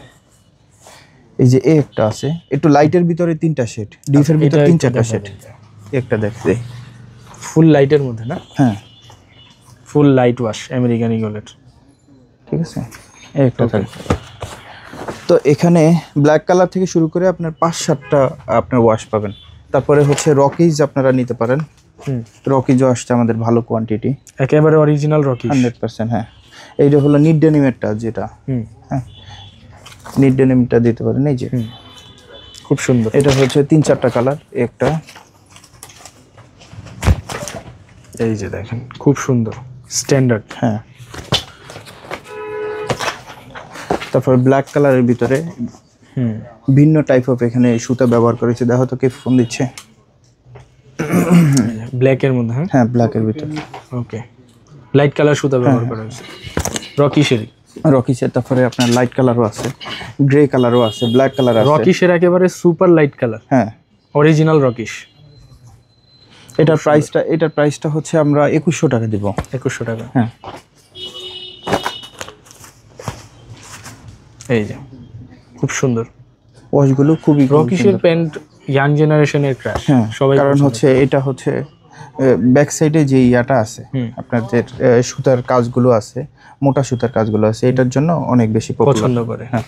এই যে একটা আছে, একটু লাইটের ভিতরে 3টা শেড, ডিপের ভিতরে 3-4টা শেড। একটা দেখতে ফুল লাইটের মধ্যে না? হ্যাঁ, ফুল লাইট ওয়াশ আমেরিকান ইগলের, ঠিক আছে। একটা থাকবে। তো এখানে ব্ল্যাক কালার থেকে শুরু করে আপনার 5-7টা আপনার ওয়াশ পাবেন। তারপরে হচ্ছে রকিজ আপনারা নিতে পারেন। রকিজও আসছে আমাদের ভালো কোয়ান্টিটি, একেবারে অরিজিনাল রকি 100%। হ্যাঁ, এইটা হলো নিড ডেনিমেরটা, যেটা হ্যাঁ নিড ডেনিমটা দিতে পারেন। এই যে খুব সুন্দর। এটা হচ্ছে 3-4টা কালার একটা। এই যে দেখেন খুব সুন্দর স্ট্যান্ডার্ড। হ্যাঁ, তারপর ব্ল্যাক কালারের ভিতরে ভিন্ন টাইপ অফ এখানে সুতা ব্যবহার করেছে। দেখো তো কে ফোন দিচ্ছে। ব্ল্যাকের মধ্যে? হ্যাঁ, ব্ল্যাকের ভিতরে। ওকে, লাইট কালার সুতা ব্যবহার করা হয়েছে রকিশেরই। রকিশের তারপরে আপনার লাইট কালারও আছে, গ্রে কালারও আছে, ব্ল্যাক কালার আছে। রকিশের একেবারে সুপার লাইট কালার। হ্যাঁ, অরিজিনাল রকিশ। এটার প্রাইসটা হচ্ছে আমরা 2100 টাকা দিব। 2100 টাকা। হ্যাঁ, এই যে খুব সুন্দর ওয়াশগুলো খুবই রকিশের প্যান্ট, ইয়াং জেনারেশনের ক্রাশ। হ্যাঁ, সবাই কারণ হচ্ছে এটা হচ্ছে ব্যাক সাইডে যে ইয়াটা আছে আপনাদের সুতার কাজগুলো আছে, মোটা সুতার কাজগুলো আছে, এটার জন্য অনেক বেশি পছন্দ করে। হ্যাঁ,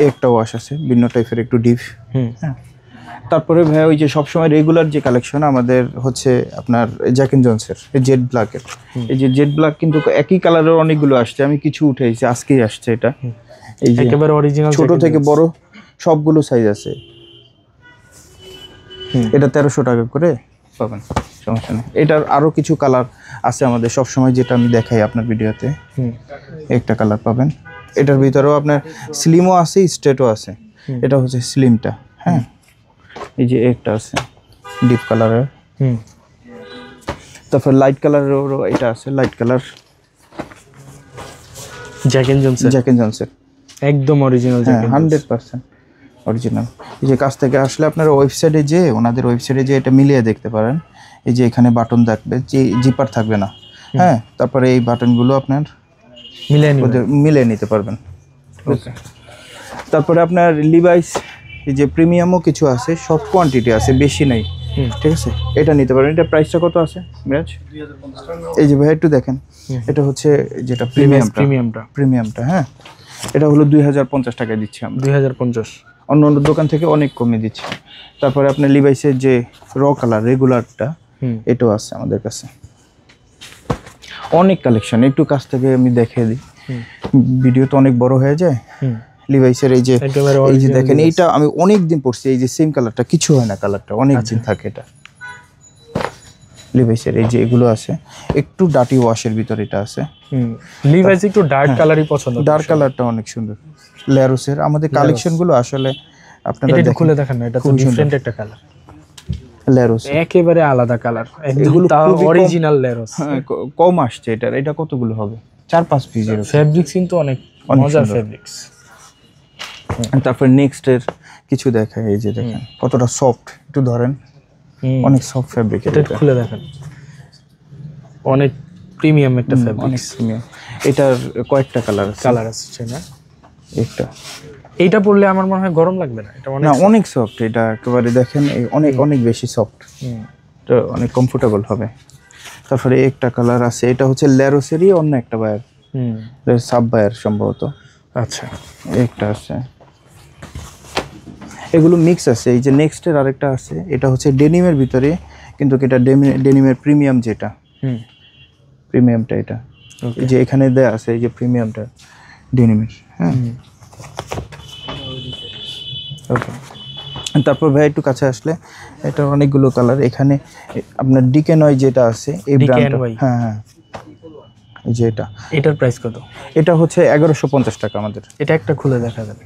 একটা ওয়াশ আছে ভিন্ন টাইপের, একটু ডিপ। হ্যাঁ, তারপরে ভাই ওই যে সবসময় রেগুলার যে কালেকশন আমাদের হচ্ছে আপনার জ্যাক এন্ড জনসের জেড ব্ল্যাকের। এই যে জেড ব্ল্যাক কিন্তু একই কালারের অনেকগুলো আসছে, আমি কিছু উঠেছি, আজকেই আসছে এটা। এই যে একেবারে অরিজিনাল, ছোট থেকে বড় সবগুলো সাইজ আছে। এটা 1300 টাকা করে পাবেন, সমস্যা নেই। এটার আরো কিছু কালার আছে আমাদের সবসময়, যেটা আমি দেখাই আপনার ভিডিওতে। একটা কালার পাবেন, এটার ভিতরেও আপনার স্লিমও আছে, স্ট্রেটও আছে। এটা হচ্ছে স্লিমটা। হ্যাঁ, এই যে একটা আছে ডিপ কালারের। তারপর লাইট কালারেরও এটা আছে, লাইট কালার জ্যাক এন্ড জনসের একদম অরিজিনাল। 100% অরিজিনাল। এই যে কাছ থেকে আসলে আপনারা ওয়েবসাইটে যে ওনাদের ওয়েবসাইটে যে এটা মিলিয়ে দেখতে পারেন। এই যে এখানে বাটন থাকবে, যে জিপার থাকবে না। হ্যাঁ, তারপরে এই বাটনগুলো আপনার মিলিয়ে নিতে পারবেন। ওকে, তারপরে আপনার লিভাইস এই যে প্রিমিয়ামও কিছু আছে, সব কোয়ান্টিটি আছে, বেশি নাই, ঠিক আছে। এটা নিতে পারেন। এটা প্রাইসটা কত আছে মিরাজ? এই যে ভাই একটু দেখেন, এটা হচ্ছে যেটা প্রিমিয়ামটা। হ্যাঁ, এটা হলো 2050 টাকায় দিচ্ছি আমরা। 2050 অন্য অন্য দোকান থেকে অনেক কমে দিচ্ছি। তারপরে আপনার লিভাইসের যে র কালার রেগুলারটা, এটাও আছে আমাদের কাছে। অনেক কালেকশন, একটু কাছ থেকে আমি দেখিয়ে দিই, ভিডিও তো অনেক বড় হয়ে যায়। লিভাইসের এই যে দেখেন, এইটা আমি অনেক দিন পরছি, এই যে সেম কালারটা, কিছু হয় না, কালারটা অনেক দিন থাকে। এটা লিভাইসের এই যে এগুলো আছে, একটু ডার্টি ওয়াশের ভিতরে এটা আছে। লিভাইস একটু ডার্ক কালারই পছন্দ। ডার্ক কালারটা অনেক সুন্দর। ল্যারোসের আমাদের কালেকশনগুলো আসলে আপনারা এটা খুলে দেখেন না, এটা তো ডিফারেন্ট একটা কালার। ল্যারোস একেবারে আলাদা কালার, একদম অরিজিনাল ল্যারোস। কম আসছে এটার। এটা কতগুলো হবে? 4-5 পিস। ফেব্রিক্স কিন্তু অনেক মজার ফেব্রিক্স। তারপর নেক্সট এর কিছু দেখায়, এই যে দেখেন কতটা সফট, একটু ধরেন, অনেক সফট ফেব্রিক। এটা খুলে দেখেন, অনেক প্রিমিয়াম একটা ফেব্রিক, অনেক প্রিমিয়াম। এটার কয়েকটা কালার আছে না? একটা এইটা পরলে আমার মনে হয় গরম লাগবে না। এটা অনেক সফট, এটা একেবারে দেখেন অনেক অনেক বেশি সফট, এটা অনেক কমফোর্টেবল হবে। তারপরে একটা কালার আছে, এটা হচ্ছে ল্যারোসেরই অন্য একটা বায়ার, সাব বায়ার সম্ভবত। আচ্ছা, একটা আছে, এগুলো মিক্স আছে। এই যে নেক্সটের আরেকটা আছে, এটা হচ্ছে ডেনিমের ভিতরে কিন্তু এটা ডেনিমের প্রিমিয়াম যেটা, প্রিমিয়ামটা এটা এই যে এখানে দেয়া আছে, এই যে প্রিমিয়ামটা ডেনিমের। হ্যাঁ, ওকে। তারপর ভাই একটু কাছে আসলে এটা অনেকগুলো কালার, এখানে আপনার ডিকেনয় যেটা আছে এই ব্র্যান্ডটা। হ্যাঁ হ্যাঁ, এই যে এটার প্রাইস কত? এটা হচ্ছে 1150 টাকা আমাদের। এটা একটা খুলে দেখা যাবে।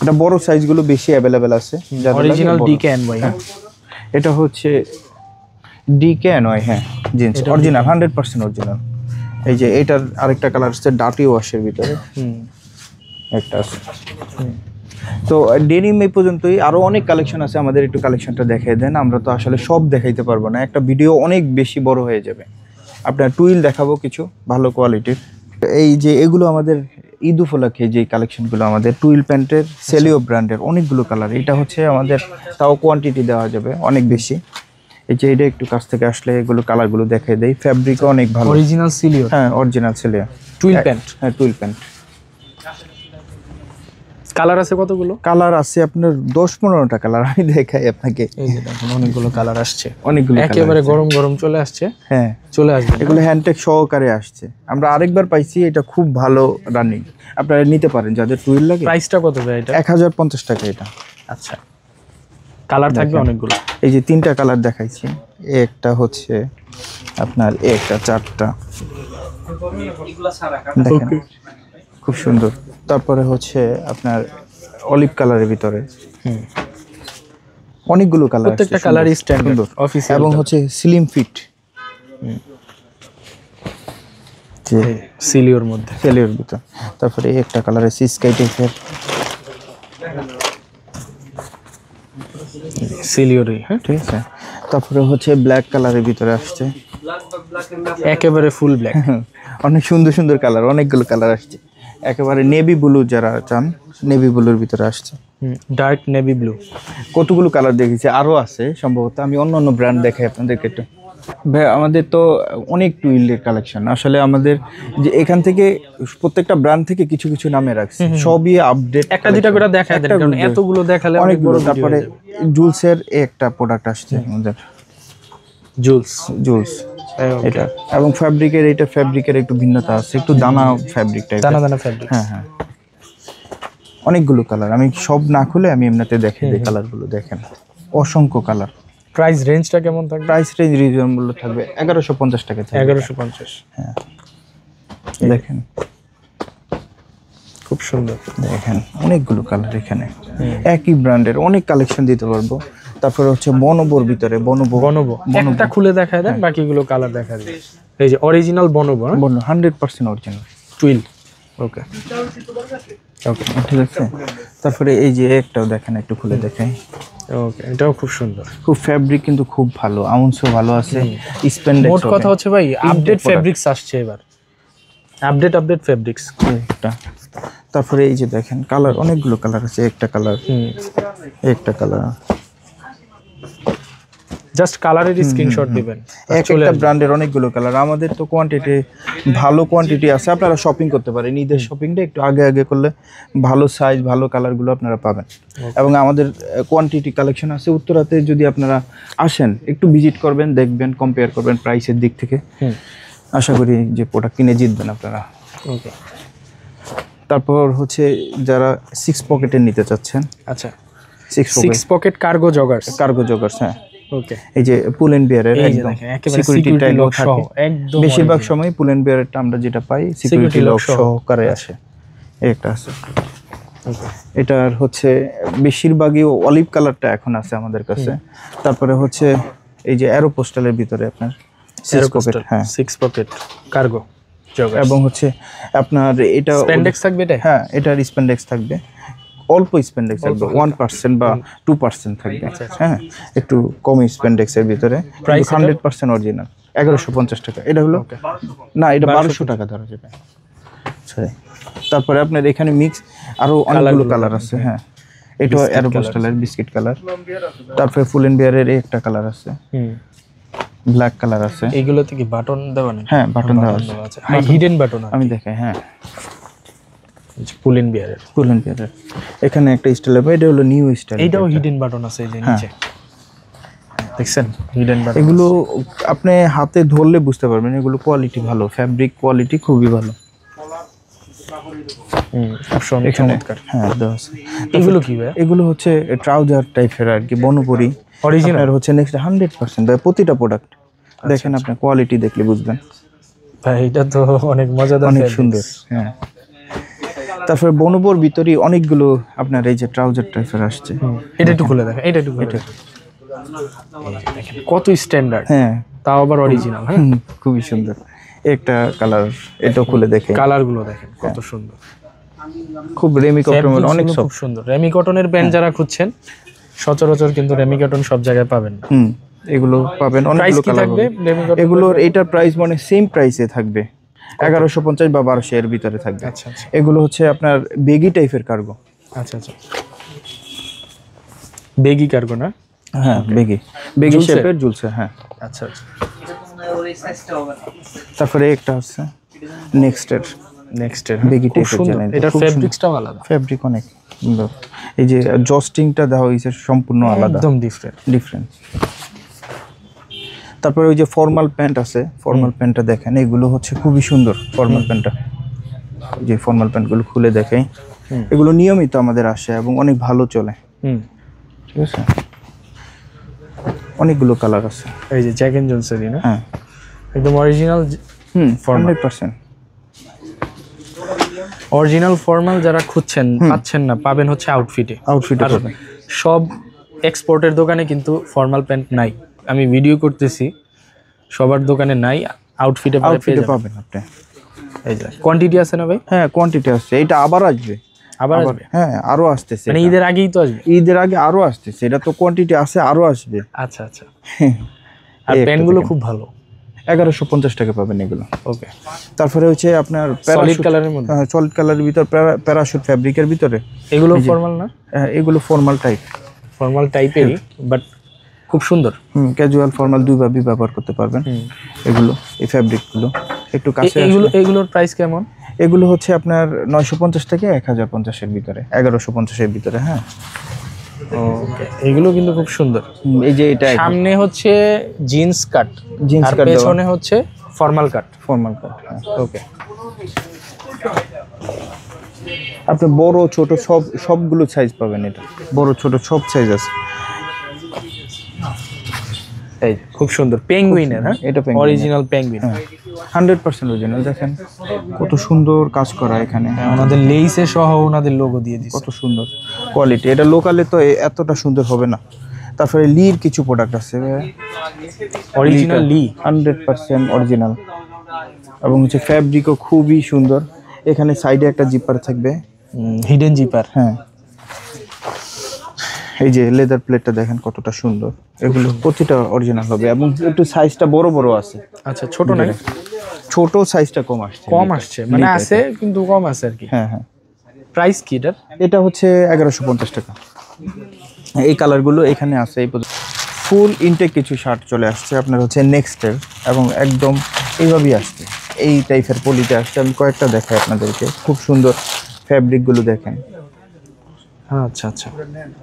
এটা বড় সাইজগুলো বেশি অ্যাভেলেবেল আছে, অরিজিনাল ডিকেএনওয়াই। এটা হচ্ছে ডিকেএনওয়াই, হ্যাঁ জিন্স অরিজিনাল, 100% অরিজিনাল। এই যে এটার আরেকটা কালার আছে ডার্টি ওয়াশের ভিতরে একটা আছে। তো ডেনিম এই পর্যন্তই, আরও অনেক কালেকশন আছে আমাদের, একটু কালেকশনটা দেখিয়ে দেন। আমরা তো আসলে সব দেখাইতে পারবো না, একটা ভিডিও অনেক বেশি বড় হয়ে যাবে। আপনার টুইল দেখাবো কিছু ভালো কোয়ালিটির। এই যে এগুলো আমাদের ঈদ উপলক্ষে যে কালেকশনগুলো আমাদের টুইল প্যান্টের সেলিও ব্র্যান্ডের অনেকগুলো কালার। এটা হচ্ছে আমাদের তাও কোয়ান্টিটি দেওয়া যাবে অনেক বেশি। এই যে এটা একটু কাছ থেকে আসলে এগুলো কালারগুলো দেখিয়ে দেয়, ফ্যাব্রিকও অনেক ভালো, অরিজিনাল সিলিও। হ্যাঁ অরিজিনাল সেলিও টুইল প্যান্ট। হ্যাঁ টুইল প্যান্ট। কালার আছে কতগুলো? কালার আছে আপনার 10-15টা কালার, আমি দেখাই আপনাকে। এই যে দেখুন অনেকগুলো কালার আসছে, অনেকগুলো একেবারে গরম গরম চলে আসছে। হ্যাঁ চলে আসবে, এগুলো হ্যান্ডটেক সহকারে আসছে। আমরা আরেকবার পাইছি, এটা খুব ভালো রানিং, আপনারা নিতে পারেন যাদের টুইল লাগে। প্রাইসটা কত ভাই এটা? 1050 টাকা এটা। আচ্ছা, কালার থাকবে অনেকগুলো। এই যে 3টা কালার দেখাইছি, একটা হচ্ছে আপনার একটা 4টা, দেখেন খুব সুন্দর। তারপরে হচ্ছে আপনার অলিভ কালারের ভিতরে অনেকগুলো কালার, প্রত্যেকটা কালারই স্ট্যান্ডার্ড অফিসিয়াল, এবং হচ্ছে স্লিম ফিট যে সিলিওর মধ্যে, সেলিওর ভিতর। তারপরে একটা কালার আছে স্কাই টাইপের, সিলিওরই। হ্যাঁ ঠিক আছে। তারপরে হচ্ছে ব্ল্যাক কালারের ভিতরে আসছে, একেবারে ফুল ব্ল্যাক। অনেক সুন্দর সুন্দর কালার, অনেকগুলো কালার আসছে। একেবারে নেভি ব্লু যারা চান, নেভি ব্লুর ভিতরে আসছে, ডার্ক নেভি ব্লু। কতগুলো কালার দেখেছি, আরও আছে সম্ভবত। আমি অন্য অন্য ব্র্যান্ড দেখাই আপনাদেরকে একটু। ভাই আমাদের তো অনেক টুইলের কালেকশন, আসলে আমাদের যে এখান থেকে প্রত্যেকটা ব্র্যান্ড থেকে কিছু কিছু নামে রাখছি, সবই আপডেট। একটা দুইটা করে দেখায় দেন, কারণ এতগুলো দেখালে অনেকগুলো। তারপরে জুলসের একটা প্রোডাক্ট আসছে আমাদের, জুলস এটা, এবং ফ্যাব্রিকের এটা, ফ্যাব্রিকের একটু ভিন্নতা আছে, একটু দানা ফ্যাব্রিক টাইপ, দানা দানা ফ্যাব্রিক। হ্যাঁ হ্যাঁ, অনেকগুলো কালার। আমি সব না খুলে আমি এমনিতে দেখাই দিই কালারগুলো, দেখেন অসংখ্য কালার। প্রাইস রেঞ্জটা কেমন থাকবে? প্রাইস রেঞ্জ রিজনেবল থাকবে, 1150 টাকা থেকে। 1150। হ্যাঁ দেখেন খুব সুন্দর, দেখেন অনেকগুলো কালার এখানে, একই ব্র্যান্ডের অনেক কালেকশন দিতে পারবো। তারপরে হচ্ছে বনোবোর ভিতরে, বনোবো একটা খুলে দেখায় দেন, বাকিগুলো কালার দেখা যায়। এই যে অরিজিনাল বনোবো, 100% অরিজিনাল টুইল। ওকে ওকে, ঠিক আছে। তারপরে এই যে একটাও দেখেন, একটু খুলে দেখাই। ওকে, এটাও খুব সুন্দর, খুব ফ্যাব্রিক কিন্তু খুব ভালো, আউন্সও ভালো আছে, স্প্যান্ডেক্স। মোট কথা হচ্ছে ভাই আপডেট ফেব্রিক্স আসছে এবার, আপডেট ফেব্রিক্স একটা। তারপরে এই যে দেখেন কালার, অনেকগুলো কালার আছে, একটা কালার, একটা কালার। জাস্ট কালারের স্ক্রিনশট দিবেন, একটা ব্র্যান্ডের অনেকগুলো কালার। আমাদের তো কোয়ান্টিটি ভালো কোয়ান্টিটি আছে, আপনারা শপিং করতে পারেন। ঈদের শপিংটা একটু আগে আগে করলে ভালো সাইজ, ভালো কালারগুলো আপনারা পাবেন। এবং আমাদের কোয়ান্টিটি কালেকশন আছে উত্তরাতে, যদি আপনারা আসেন একটু ভিজিট করবেন, দেখবেন, কম্পেয়ার করবেন প্রাইসের দিক থেকে, আশা করি যে প্রোডাক্ট কিনে জিতবেন আপনারা। ওকে। তারপর হচ্ছে যারা 6 পকেটের নিতে চাচ্ছেন, আচ্ছা 6 পকেট কার্গো জগার্স, হ্যাঁ। ওকে, এই যে পুল এন্ড বিয়ারের একদম সিকিউরিটি ট্যাগ থাকে, একদম বেশিরভাগ সময় পুল এন্ড বিয়ারেরটা আমরা যেটা পাই সিকিউরিটি লক সহকারে আসে, একটা আছে। এটার হচ্ছে বেশিরভাগই অলিভ কালারটা এখন আছে আমাদের কাছে। তারপরে হচ্ছে এই যে অ্যারো পোস্টালের ভিতরে আপনার 6 পকেট, হ্যাঁ 6 পকেট কার্গো জগার্স, এবং হচ্ছে আপনার এটা স্প্যান্ডেক্স থাকবে এটা, হ্যাঁ এটার স্প্যান্ডেক্স থাকবে, অল্প স্প্যান্ডেক্স থাকবে, 1% বা 2% থাকবে, হ্যাঁ একটু কম স্প্যান্ডেক্সের ভিতরে, 100% অরিজিনাল। 1150 টাকা। এটা হলো না, এটা 1200 টাকা ধরা যাবে। তারপরে আপনার এখানে মিক্স আরো অনেকগুলো কালার আছে, হ্যাঁ এটা অ্যারো পোস্টালের বিস্কিট কালার। তারপরে ফুল এন্ড বিয়ারের একটা কালার আছে, ব্ল্যাক কালার আছে। এইগুলোতে কি বাটন দেওয়া নেই? হ্যাঁ বাটন দেওয়া আছে, হিডেন বাটন আমি দেখাই। হ্যাঁ পুল এন্ড বিয়ারের, এখানে একটা স্টাইল হবে, এটা হলো নিউ স্টাইল। এইটাও হিডেন বাটন আছে এই যে নিচে। দেখছেন হিডেন বাটন এগুলো আপনি হাতে ধরলে বুঝতে পারবেন এগুলো কোয়ালিটি ভালো, ফ্যাব্রিক কোয়ালিটি খুবই ভালো। খুব সুন্দর চমৎকার। হ্যাঁ দেওয়া আছে। এগুলো কি ভাই? এগুলো হচ্ছে ট্রাউজার টাইপের আর কি, বনপুরি অরিজিনাল হচ্ছে নেক্সট 100% ভাই, প্রতিটা প্রোডাক্ট দেখেন আপনি কোয়ালিটি দেখলে বুঝবেন ভাই, এটা তো অনেক মজাদার, অনেক সুন্দর। হ্যাঁ তারপরে বনপুর ভিতরে অনেকগুলো আপনার এই যে ট্রাউজার টাইপের আসছে। এটা একটু খুলে দেখেন, এটা একটু খুলে দেখেন কত স্ট্যান্ডার্ড, হ্যাঁ তাও আবার অরিজিনাল। হ্যাঁ খুবই সুন্দর। একটা কালার, এটাও খুলে দেখে, কালার গুলো দেখেন কত সুন্দর, খুব রেমি কটনের অনেক খুব সুন্দর। রেমি কটনের প্যান্ট যারা খুঁজছেন সচরাচর কিন্তু রেমি কটন সব জায়গায় পাবেন না। এগুলো পাবেন অনেকগুলো কালার থাকবে রেমি কটন। এগুলোর এইটার প্রাইস মানে সেম প্রাইসে থাকবে, 1150 বা 1200 এর ভিতরে থাকবে। আচ্ছা আচ্ছা এগুলো হচ্ছে আপনার বেগি টাইপের কার্গো। আচ্ছা আচ্ছা, বেগি কার্গো না? হ্যাঁ বেগি শেপের ঝুলছে। হ্যাঁ আচ্ছা আচ্ছা। তারপরে একটা আছে নেক্সটের বেগি খুব টাইপের, সুন্দর। জানেন এটার ফেব্রিক্সটাও আলাদা, ফেব্রিক অনেক সুন্দর। এই যে জস্টিংটা দেওয়া হয়েছে সম্পূর্ণ আলাদা, একদম ডিফারেন্ট। তারপরে ওই যে ফর্মাল প্যান্ট আছে, ফর্মাল প্যান্টটা দেখেন, এগুলো হচ্ছে খুবই সুন্দর ফর্মাল প্যান্টটা। যে ফর্মাল প্যান্টগুলো খুলে দেখাই, এগুলো নিয়মিত আমাদের আসে এবং অনেক ভালো চলে। ঠিক আছে, অনেকগুলো কালার আছে। এই যে জ্যাক এন্ড জনসেরই না? হ্যাঁ একদম অরিজিনাল 100%। অরিজিনাল ফর্মাল যারা খুঁজছেন পাচ্ছেন না, পাবেন হচ্ছে আউটফিটে পাবেন। সব এক্সপোর্টের দোকানে কিন্তু ফর্মাল প্যান্ট নাই, আমি ভিডিও করতেছি, সবার দোকানে নাই। আউটফিটে পাবেন আপনি। এই যে কোয়ান্টিটি আছে না ভাই? হ্যাঁ কোয়ান্টিটি আছে, এটা আবার আসবে, আবার আসবে? হ্যাঁ আরো আসতেছে, মানে ঈদের আগেই তো আসবে? ঈদের আগে আরো আসতেছে, এটা তো কোয়ান্টিটি আছে, আরো আসবে। আচ্ছা আচ্ছা। আর প্যান্টগুলো খুব ভালো, 1150 টাকা পাবেন এগুলো। ওকে। তারপরে হচ্ছে আপনার সলিড কালারের মধ্যে, সলিড কালারের ভিতর প্যারাশুট ফ্যাব্রিকের ভিতরে। এগুলো ফর্মাল না? এগুলো ফর্মাল টাইপ, ফর্মাল টাইপেরই, বাট খুব সুন্দর। ক্যাজুয়াল ফর্মাল দুইভাবেই ব্যবহার করতে পারবেন। এগুলো এই ফ্যাব্রিকগুলো একটু কাছে। এগুলোর প্রাইস কেমন? এগুলো হচ্ছে আপনার 950 থেকে 1050 এর ভিতরে, 1150 এর ভিতরে। হ্যাঁ ওকে, এগুলো কিন্তু খুব সুন্দর। এই যে এটা সামনে হচ্ছে জিন্স কাট, জিন্স কাট, পেছনে হচ্ছে ফর্মাল কাট। ওকে। আপনি বড় ছোট সবগুলো সাইজ পাবেন, এটা বড় ছোট সব সাইজ আছে। এই খুব সুন্দর পেঙ্গুইনের, হ্যাঁ এটা অরিজিনাল পেঙ্গুইন, 100% অরিজিনাল। দেখেন কত সুন্দর কাজ করা এখানে, ওনাদের লেইসে সহ ওনাদের লোগো দিয়ে দিয়েছে, কত সুন্দর কোয়ালিটি। এটা লোকালে তো এতটা সুন্দর হবে না। তারপরে লির কিছু প্রোডাক্ট আছে, অরিজিনাল লি, 100% অরিজিনাল, এবং হচ্ছে ফ্যাব্রিকও খুবই সুন্দর। এখানে সাইডে একটা জিপার থাকবে, হিডেন জিপার। হ্যাঁ এই যে লেদার প্লেটটা দেখেন কতটা সুন্দর। এগুলো প্রতিটা অরিজিনাল হবে এবং একটু সাইজটা বড় বড় আছে। আচ্ছা, ছোট নাই? ছোট সাইজটা কম আসছে, মানে আছে কিন্তু কম আছে আর কি। হ্যাঁ হ্যাঁ। প্রাইস কি এটার? এটা হচ্ছে 1150 টাকা। এই কালারগুলো এখানে আছে। এই ফুল ইনটেক কিছু শার্ট চলে আসছে আপনার হচ্ছে নেক্সটের, এবং একদম এইভাবেই আসছে, এই টাইপের পলিতে আসছে। আমি কয়েকটা দেখাই আপনাদেরকে, খুব সুন্দর ফ্যাব্রিকগুলো দেখেন। আচ্ছা আচ্ছা,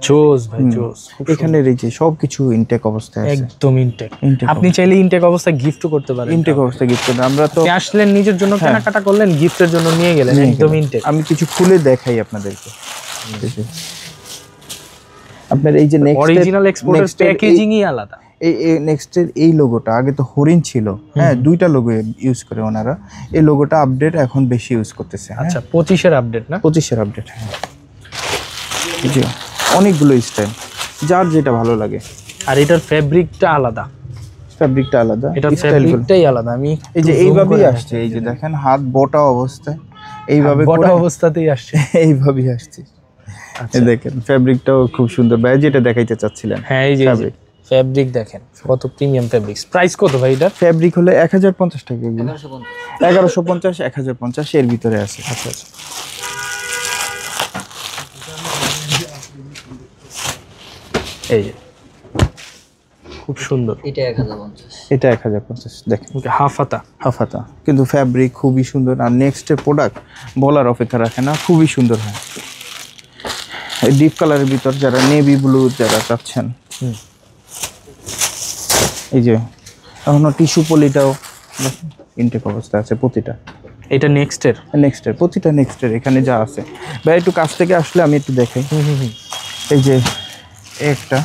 জোস ভাই জোস। এখানে এই যে সবকিছু ইনটেক অবস্থায় আছে, একদম ইনটেক। আপনি চাইলে ইনটেক অবস্থায় গিফট করতে পারেন। ইনটেক অবস্থায় গিফট করতে, আমরা তো আসলেন নিজের জন্য কেনাকাটা করলেন, গিফটের জন্য নিয়ে গেলেন, একদম ইনটেক। আমি কিছু খুলে দেখাই আপনাদেরকে। আপনার এই যে অরিজিনাল এক্সপোর্টের প্যাকেজিংই আলাদা। এই নেক্সটের এই লোগোটা আগে তো হরিণ ছিল, হ্যাঁ দুইটা লোগো ইউজ করে ওনারা। এই লোগোটা আপডেট এখন বেশি ইউজ করতেছে। আচ্ছা, 25-এর আপডেট না? 25-এর আপডেট, হ্যাঁ। জি, অনেকগুলো স্টাইল, যার যেটা ভালো লাগে। আর এটার ফ্যাব্রিকটা আলাদা, ফ্যাব্রিকটা আলাদা, এটার ফ্যাব্রিকটাই আলাদা। আমি এই যে এইভাবেই আসছে, এই যে দেখেন হাত বোটা অবস্থায়, এইভাবে বটা অবস্থাতেই আসছে, এইভাবেই আসছে। দেখেন ফ্যাব্রিকটাও খুব সুন্দর ভাই, যেটা দেখাইতে চাচ্ছিলেন। হ্যাঁ এই যে ফ্যাব্রিক দেখেন কত প্রিমিয়াম ফ্যাব্রিক। প্রাইস কত ভাই এটার? ফ্যাব্রিক হলে 1050 টাকা, 1150 1050 এর ভিতরে আছে। আচ্ছা আচ্ছা, এই যে খুব সুন্দর, এটা 1050, এটা 1050 দেখেন, হাফাতা হাফাতা, কিন্তু ফ্যাব্রিক খুবই সুন্দর। আর নেক্সটের প্রোডাক্ট বলার অপেক্ষা রাখে না, খুবই সুন্দর হয়। ডিপ কালারের ভিতর যারা নেভি ব্লু যারা চাচ্ছেন, এই যে এখনো টিস্যু পলিটাও ইনটেক অবস্থা আছে প্রতিটা। এটা নেক্সটের নেক্সটের প্রতিটা নেক্সটের এখানে যা আছে ভাই একটু কাছ থেকে আসলে আমি একটু দেখাই। এই যে একটা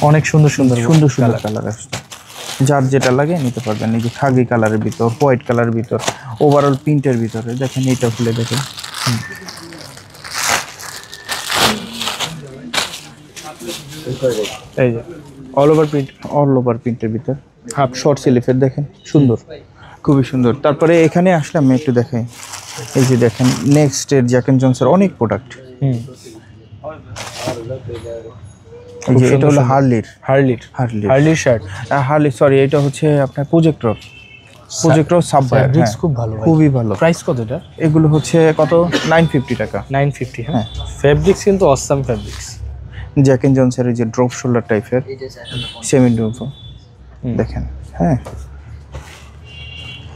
অনেক সুন্দর সুন্দর সুন্দর সুন্দর কালার আসছে, যার যেটা লাগে নিতে পারবেন। এই যে খাগি কালারের ভিতর, হোয়াইট কালারের ভিতর, ওভারঅল প্রিন্টের ভিতরে দেখেন, এইটা খুলে দেখেন। এই যে অল ওভার প্রিন্টের ভিতর হাফ শর্ট স্লিভের দেখেন, সুন্দর, খুবই সুন্দর। তারপরে এখানে আসলে আমি একটু দেখাই। এই যে দেখেন নেক্সটের জ্যাক এন্ড জনসের অনেক প্রোডাক্ট। এই যে এটা হলো হার্লির শার্ট, হার্লি সরি, এটা হচ্ছে আপনার প্রজেক্টর সাবওয়ে, খুব ভালো, খুবই ভালো। প্রাইস কত এটা? এগুলো হচ্ছে কত 950 টাকা। 950। হ্যাঁ, ফেব্রিক্স কিন্তু অসাম ফেব্রিক্স। জ্যাক এন্ড জনসের এই যে ড্রপ শোল্ডার টাইপের সেমি ড্রপ দেখেন। হ্যাঁ,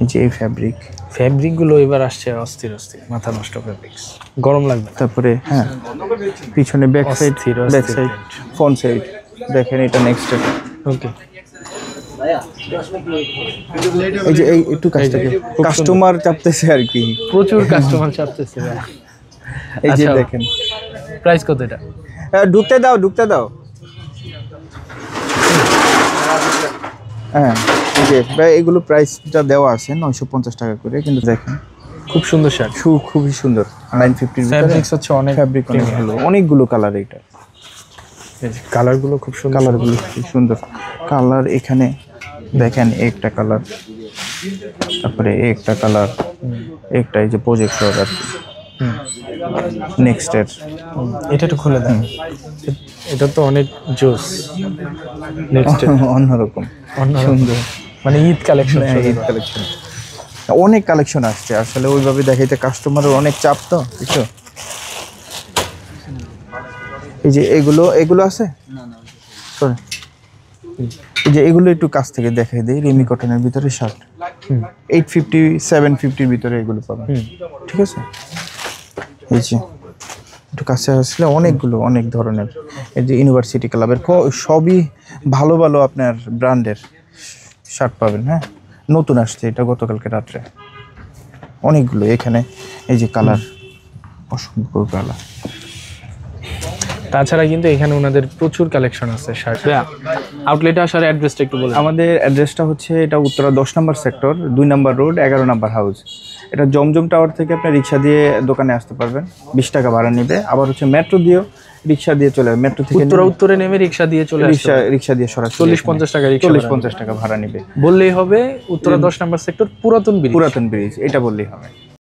এই যে এই ফেব্রিকগুলো এবার আসছে অস্থির মাথা নষ্ট ফেব্রিক্স, গরম লাগবে। তারপরে হ্যাঁ পিছনে ব্যাক সাইড ফ্রন্ট সাইড দেখেন, এটা নেক্সট। ওকে, এই যে এই একটু কাস্টমার চাপতেছে আর কি, প্রচুর কাস্টমার চাপতেছে। এই যে দেখেন প্রাইস কত এটা? ঢুকতে দাও। হ্যাঁ, এই যে এগুলো প্রাইসটা দেওয়া আছে 950 টাকা করে, কিন্তু দেখেন খুব সুন্দর শার্ট, খুবই সুন্দর। 950 ফেব্রিক্স হচ্ছে অনেক ফেব্রিক অনেক ভালো, অনেকগুলো কালার। এটা কালারগুলো খুব সুন্দর, কালারগুলো খুব সুন্দর কালার। এখানে দেখেন একটা কালার, তারপরে একটা কালার, একটা এই যে প্রজেক্টর আর কি নেক্সটের। এটা একটু খুলে দেন, এটা তো অনেক জোস। নেক্সটের অন্যরকম সুন্দর, মানে ঈদ কালেকশন। অনেক কালেকশন আসছে আসলে, ওইভাবে দেখাইতে কাস্টমারের অনেক চাপ তো কিছু। এই যে এগুলো আছে, সরি, এই যে এগুলো একটু কাছ থেকে দেখাই দিই। রেমি কটনের ভিতরে শার্ট 850 750-র ভিতরে এগুলো পাবেন, ঠিক আছে। এই যে একটু কাছে আসলে অনেক ধরনের, এই যে ইউনিভার্সিটি ক্লাবের সবই ভালো আপনার ব্র্যান্ডের শার্ট পাবেন। হ্যাঁ, নতুন আসছে এটা গতকালকে রাত্রে, অনেকগুলো। এখানে এই যে কালার, অসংখ্য কালার। তাছাড়া কিন্তু এখানে ওনাদের প্রচুর কালেকশন আছে শার্ট। আউটলেটে আসার অ্যাড্রেসটা একটু বলুন। আমাদের অ্যাড্রেসটা হচ্ছে এটা উত্তরা 10 নম্বর সেক্টর, 2 নম্বর রোড, 11 নম্বর হাউস। এটা জমজম টাওয়ার থেকে আপনি রিক্সা দিয়ে দোকানে আসতে পারবেন, 20 টাকা ভাড়া নেবে। আবার হচ্ছে মেট্রো দিয়েও রিক্সা দিয়ে চলে, মেট্রো থেকে উত্তরে নেমে রিক্সা দিয়ে চলে আসবে, রিক্সা দিয়ে সরাসরি 40-50 টাকা, 40-50 টাকা ভাড়া নেবে। বললেই হবে উত্তরা 10 নম্বর সেক্টর, পুরাতন ব্রিজ। এটা বললেই হবে।